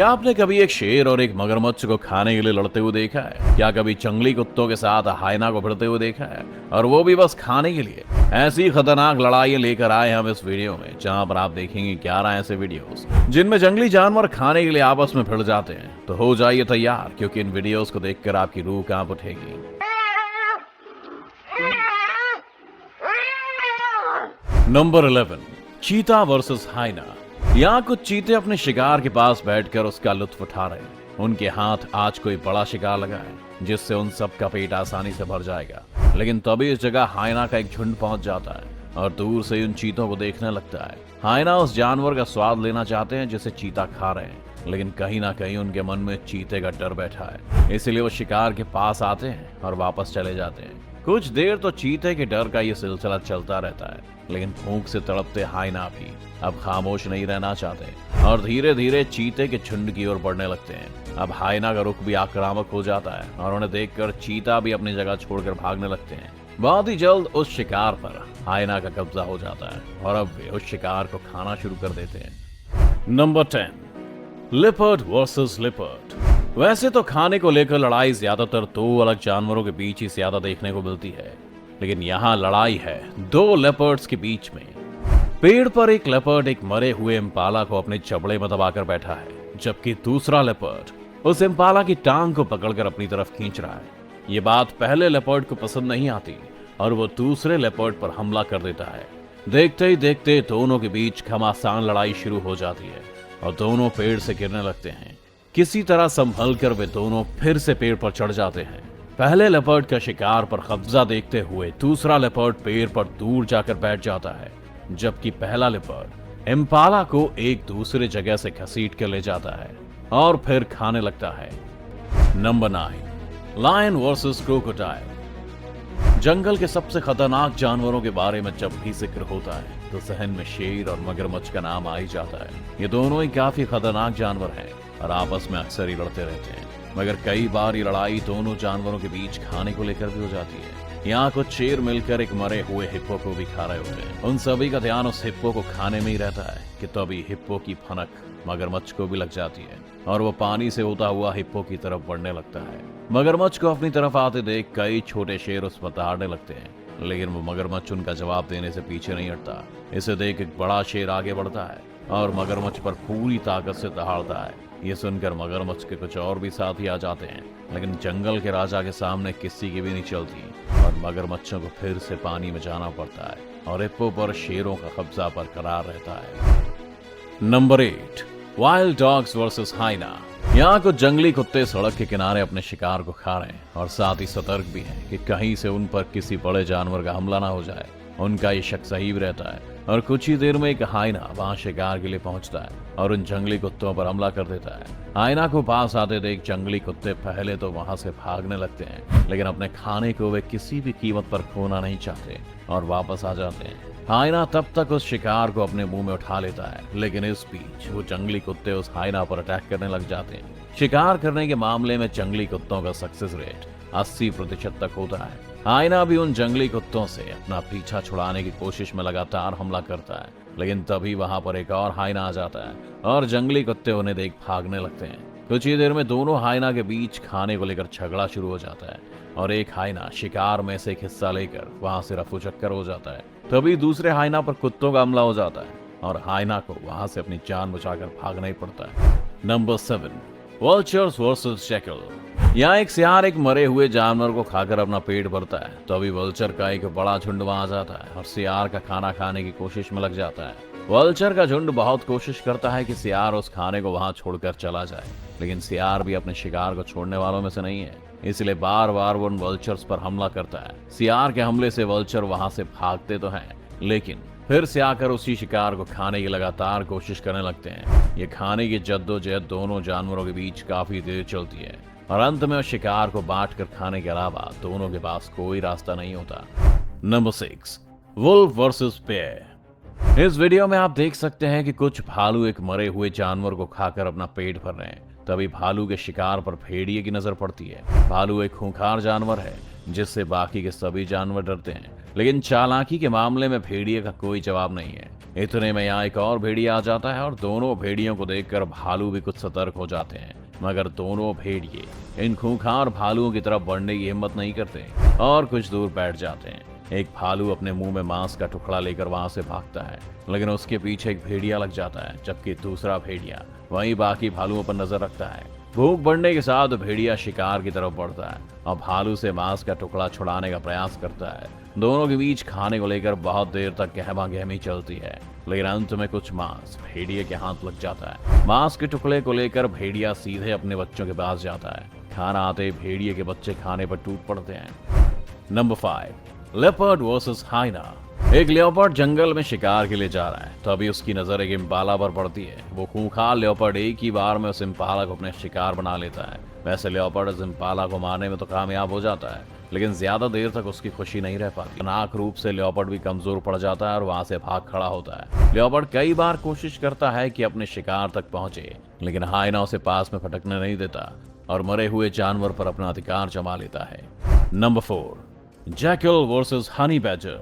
क्या आपने कभी एक शेर और एक मगरमच्छ को खाने के लिए लड़ते हुए देखा है? क्या कभी जंगली कुत्तों के साथ हाइना को भिड़ते हुए देखा है, और वो भी बस खाने के लिए? ऐसी खतरनाक लड़ाइयां लेकर आए हम इस वीडियो में, जहां पर आप देखेंगे 11 ऐसे वीडियोस जिनमें जंगली जानवर खाने के लिए आपस में भिड़ जाते हैं। तो हो जाइए तैयार, क्योंकि इन वीडियोस को देखकर आपकी रूह कांप उठेगी। नंबर 11, चीता वर्सेस हाइना। यहाँ कुछ चीते अपने शिकार के पास बैठकर उसका लुत्फ उठा रहे हैं। उनके हाथ आज कोई बड़ा शिकार लगा है जिससे उन सब का पेट आसानी से भर जाएगा। लेकिन तभी इस जगह हाइना का एक झुंड पहुंच जाता है और दूर से उन चीतों को देखने लगता है। हाइना उस जानवर का स्वाद लेना चाहते हैं जिसे चीता खा रहे हैं, लेकिन कहीं ना कहीं उनके मन में चीते का डर बैठा है, इसलिए वो शिकार के पास आते हैं और वापस चले जाते हैं। कुछ देर तो चीते के डर का ये सिलसिला चलता रहता है, लेकिन भूख से तड़पते हाइना भी अब खामोश नहीं रहना चाहते और धीरे धीरे चीते के झुंड की ओर बढ़ने लगते हैं। अब हाइना का रुख भी आक्रामक हो जाता है और उन्हें देखकर चीता भी अपनी जगह छोड़कर भागने लगते हैं। बहुत ही जल्द उस शिकार पर हाइना का कब्जा हो जाता है और अब वे उस शिकार को खाना शुरू कर देते हैं। Number 10, leopard versus leopard. वैसे तो खाने को लेकर लड़ाई ज्यादातर दो अलग जानवरों के बीच ही ज्यादा देखने को मिलती है, लेकिन यहाँ लड़ाई है दो लेपर्ड्स के बीच में। पेड़ पर एक लेपर्ड एक मरे हुए इम्पाला को अपने जबड़े में दबाकर बैठा है, जबकि दूसरा लेपर्ड उस इम्पाला की टांग को पकड़कर अपनी तरफ खींच रहा है। ये बात पहले लेपर्ड को पसंद नहीं आती और वो दूसरे लेपर्ड पर हमला कर देता है। देखते ही देखते दोनों के बीच घमासान लड़ाई शुरू हो जाती है और दोनों पेड़ से गिरने लगते हैं। किसी तरह संभल कर वे दोनों फिर से पेड़ पर चढ़ जाते हैं। पहले लेपर्ड का शिकार पर कब्जा देखते हुए दूसरा लेपर्ड पेड़ पर दूर जाकर बैठ जाता है, जबकि पहला लेपर्ड इम्पाला को एक दूसरे जगह से घसीट कर ले जाता है और फिर खाने लगता है। Number 9, lion versus crocodile. जंगल के सबसे खतरनाक जानवरों के बारे में जब भी जिक्र होता है तो जहन में शेर और मगरमच्छ का नाम आ ही जाता है। ये दोनों ही काफी खतरनाक जानवर हैं और आपस में अक्सर ही लड़ते रहते हैं, मगर कई बार ये लड़ाई दोनों जानवरों के बीच खाने को लेकर भी हो जाती है। यहाँ कुछ शेर मिलकर एक मरे हुए हिप्पो को भी खा रहे होते हैं। उन सभी का ध्यान उस हिप्पो को खाने में ही रहता है कि तभी हिप्पो की फनक मगरमच्छ को भी लग जाती है और वो पानी से होता हुआ हिप्पो की तरफ बढ़ने लगता है। मगरमच्छ को अपनी तरफ आते देख कई छोटे शेर उस पर दहाड़ने लगते हैं, लेकिन वो मगरमच्छ उनका जवाब देने से पीछे नहीं हटता। इसे देख एक बड़ा शेर आगे बढ़ता है और मगरमच्छ पर पूरी ताकत से दहाड़ता है। ये सुनकर मगरमच्छ के कुछ और भी साथी आ जाते हैं, लेकिन जंगल के राजा के सामने किसी की भी नहीं चलती और मगरमच्छों को फिर से पानी में जाना पड़ता है और हिप्पो पर शेरों का कब्जा बरकरार रहता है। Number 8, wild dogs versus hyena. यहाँ कुछ जंगली कुत्ते सड़क के किनारे अपने शिकार को खा रहे हैं और साथ ही सतर्क भी हैं कि कहीं से उन पर किसी बड़े जानवर का हमला ना हो जाए। उनका ये शक सही भी रहता है और कुछ ही देर में एक हाइना वहां शिकार के लिए पहुंचता है और उन जंगली कुत्तों पर हमला कर देता है। हाइना को पास आते देख जंगली कुत्ते पहले तो वहां से भागने लगते हैं, लेकिन अपने खाने को वे किसी भी कीमत पर खोना नहीं चाहते और वापस आ जाते हैं। हाइना तब तक उस शिकार को अपने मुंह में उठा लेता है, लेकिन इस बीच वो जंगली कुत्ते उस हाइना पर अटैक करने लग जाते हैं। शिकार करने के मामले में जंगली कुत्तों का सक्सेस रेट 80% तक होता है। हाइना भी उन जंगली कुत्तों से अपना पीछा छुड़ाने की कोशिश में लगातार हमला करता है, लेकिन तभी वहां पर एक और हाइना आ जाता है और जंगली कुत्ते उन्हें देख भागने लगते हैं। कुछ ही देर में दोनों हाइना के बीच खाने को लेकर झगड़ा शुरू हो जाता है और एक हाइना शिकार में से एक हिस्सा लेकर वहां से रफू चक्कर हो जाता है। तभी दूसरे हाइना पर कुत्तों का हमला हो जाता है और हाइना को वहां से अपनी जान बचाकर भागना ही पड़ता है। Number 7, vultures versus jackal. यहाँ एक सियार एक मरे हुए जानवर को खाकर अपना पेट भरता है, तो अभी वल्चर का एक बड़ा झुंड वहां आ जाता है और सियार का खाना खाने की कोशिश में लग जाता है। वल्चर का झुंड बहुत कोशिश करता है कि सियार उस खाने को वहां छोड़कर चला जाए, लेकिन सियार भी अपने शिकार को छोड़ने वालों में से नहीं है, इसलिए बार बार वो उन वल्चर्स पर हमला करता है। सियार के हमले से वल्चर वहां से भागते तो हैं, लेकिन फिर से आकर उसी शिकार को खाने की लगातार कोशिश करने लगते हैं। ये खाने की जद्दोजहद दोनों जानवरों के बीच काफी देर चलती है और अंत में उस शिकार को बांट कर खाने के अलावा दोनों के पास कोई रास्ता नहीं होता। Number 6, wolf versus bear. इस वीडियो में आप देख सकते हैं कि कुछ भालू एक मरे हुए जानवर को खाकर अपना पेट भर रहे हैं। तभी भालू के शिकार पर भेड़िए की नजर पड़ती है। भालू एक खूंखार जानवर है जिससे बाकी के सभी जानवर डरते हैं, लेकिन चालाकी के मामले में भेड़िए का कोई जवाब नहीं है। इतने में यहाँ एक और भेड़िया आ जाता है और दोनों भेड़ियों को देखकर भालू भी कुछ सतर्क हो जाते हैं, मगर दोनों भेड़िए इन खूंखार भालुओं की तरफ बढ़ने की हिम्मत नहीं करते और कुछ दूर बैठ जाते हैं। एक भालू अपने मुंह में मांस का टुकड़ा लेकर वहां से भागता है, लेकिन उसके पीछे एक भेड़िया लग जाता है, जबकि दूसरा भेड़िया वहीं बाकी भालुओं पर नजर रखता है। भूख बढ़ने के साथ भेड़िया शिकार की तरफ बढ़ता है और भालू से मांस का टुकड़ा छुड़ाने का प्रयास करता है। दोनों के बीच खाने को लेकर बहुत देर तक गहमा गहमी चलती है, लेकिन अंत में कुछ मांस भेड़िए के हाथ लग जाता है। मांस के टुकड़े को लेकर भेड़िया सीधे अपने बच्चों के पास जाता है। खाना आते ही भेड़िए के बच्चे खाने पर टूट पड़ते हैं। Number 5, leopard versus hyena. एक लेपर्ड जंगल में शिकार के लिए जा रहा है, तभी उसकी नजर एक इम्पाला पर पड़ती है। वो खूंखार लेपर्ड एक ही बार में उस इम्पाला को अपने शिकार बना लेता है। वैसे लेपर्ड उस इम्पाला को मारने में तो कामयाब हो जाता है, लेकिन ज्यादा देर तक उसकी खुशी नहीं रह पाती। खतरनाक रूप से लेपर्ड भी कमजोर पड़ जाता है और वहां से भाग खड़ा होता है। लेपर्ड कई बार कोशिश करता है कि अपने शिकार तक पहुंचे, लेकिन हाइना उसे पास में फटकने नहीं देता और मरे हुए जानवर पर अपना अधिकार जमा लेता है। Number 4, jackal versus honey badger.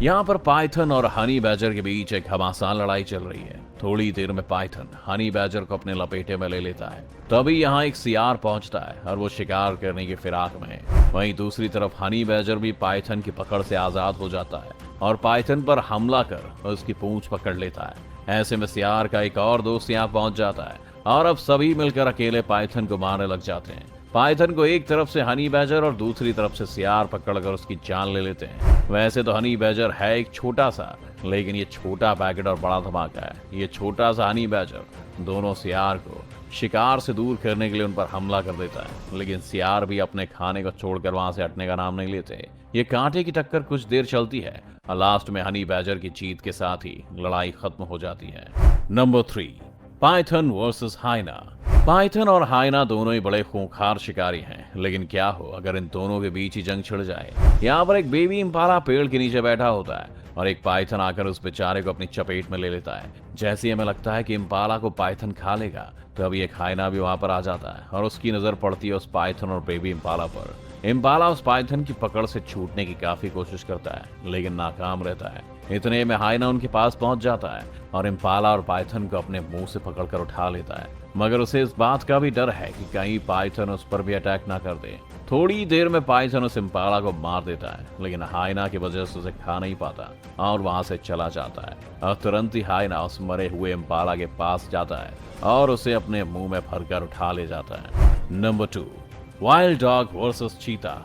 यहाँ पर पाइथन और हनी बैजर के बीच एक घमासान लड़ाई चल रही है। थोड़ी देर में पाइथन हनी बैजर को अपने लपेटे में ले लेता है। तभी यहाँ एक सियार पहुंचता है और वो शिकार करने की फिराक में है। वहीं दूसरी तरफ हनी बैजर भी पाइथन की पकड़ से आजाद हो जाता है और पाइथन पर हमला कर उसकी पूंछ पकड़ लेता है। ऐसे में सियार का एक और दोस्त यहाँ पहुंच जाता है और अब सभी मिलकर अकेले पाइथन को मारने लग जाते हैं। पाइथन को एक तरफ से हनी बैजर और दूसरी तरफ से सियार पकड़कर उसकी जान ले लेते हैं। वैसे तो हनी बैजर है एक छोटा सा, लेकिन ये छोटा पैकेट और बड़ा धमाका है। ये छोटा सा हनी बैजर दोनों सियार को शिकार से दूर करने के लिए उन पर हमला कर देता है, लेकिन सियार भी अपने खाने को छोड़कर वहां से हटने का नाम नहीं लेते। ये कांटे की टक्कर कुछ देर चलती है और लास्ट में हनी बैजर की जीत के साथ ही लड़ाई खत्म हो जाती है। Number 3, python versus hyena. Python और हाइना दोनों ही बड़े खूंखार शिकारी हैं, लेकिन क्या हो अगर इन दोनों के बीच ही जंग छिड़ जाए। यहाँ पर एक बेबी इम्पाला पेड़ के नीचे बैठा होता है और एक पाइथन आकर उस बेचारे को अपनी चपेट में ले लेता है। जैसे ही हमें लगता है कि इम्पाला को पाइथन खा लेगा, तो अभी एक हाइना भी वहां पर आ जाता है और उसकी नजर पड़ती है उस पाइथन और बेबी इम्पाला पर। इम्पाला उस पाइथन की पकड़ से छूटने की काफी कोशिश करता है, लेकिन नाकाम रहता है। इतने में हाइना उनके पास पहुंच जाता है और इम्पाला और पाइथन को अपने मुंह से पकड़कर उठा लेता है, मगर उसे इस बात का भी डर है कि कहीं पाइथन उस पर भी अटैक ना कर दे। थोड़ी देर में पाइथन उस इम्पाला को मार देता है, लेकिन हाइना की वजह से उसे खा नहीं पाता और वहां से चला जाता है। और तुरंत ही हाइना उस मरे हुए इम्पाला के पास जाता है और उसे अपने मुंह में भरकर उठा ले जाता है। नंबर 2, वाइल्ड डॉग वर्सेस चीता।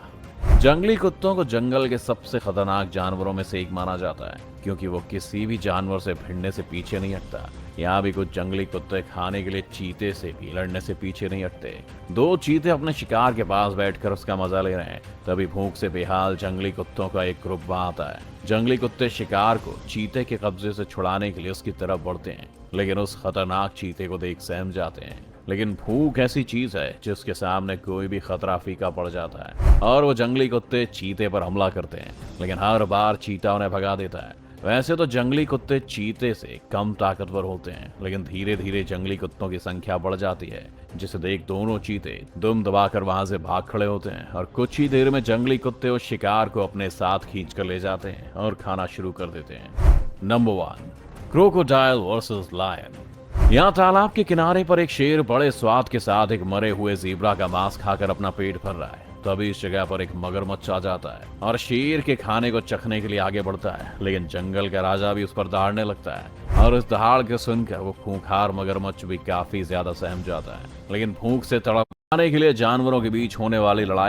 जंगली कुत्तों को जंगल के सबसे खतरनाक जानवरों में से एक माना जाता है, क्योंकि वो किसी भी जानवर से भिड़ने से पीछे नहीं हटता। यहाँ भी कुछ जंगली कुत्ते खाने के लिए चीते से भी लड़ने से पीछे नहीं हटते। 2 चीते अपने शिकार के पास बैठकर उसका मजा ले रहे हैं, तभी भूख से बेहाल जंगली कुत्तों का एक ग्रुप वहां आता है। जंगली कुत्ते शिकार को चीते के कब्जे से छुड़ाने के लिए उसकी तरफ बढ़ते हैं, लेकिन उस खतरनाक चीते को देख सहम जाते हैं। लेकिन भूख ऐसी चीज है जिसके सामने कोई भी खतरा फीका पड़ जाता है और वो जंगली कुत्ते चीते पर हमला करते हैं, लेकिन हर बार चीता उन्हें भगा देता है। वैसे तो जंगली कुत्ते चीते से कम ताकतवर होते हैं, लेकिन धीरे धीरे जंगली कुत्तों की संख्या बढ़ जाती है, जिसे देख दोनों चीते दुम दबाकर वहां से भाग खड़े होते हैं और कुछ ही देर में जंगली कुत्ते उस शिकार को अपने साथ खींच कर ले जाते हैं और खाना शुरू कर देते हैं। Number 1, crocodile versus lion. यहाँ तालाब के किनारे पर एक शेर बड़े स्वाद के साथ एक मरे हुए ज़ीब्रा का मांस खाकर अपना पेट भर रहा है। तभी इस जगह पर एक मगरमच्छ आ जाता है और शेर के खाने को चखने के लिए आगे बढ़ता है, लेकिन जंगल का राजा भी उस पर दहाड़ने लगता है और उस दहाड़ के सुनकर वो खूंखार मगरमच्छ भी काफी ज्यादा सहम जाता है। लेकिन भूख से तड़पाने के लिए जानवरों के बीच होने वाली लड़ाई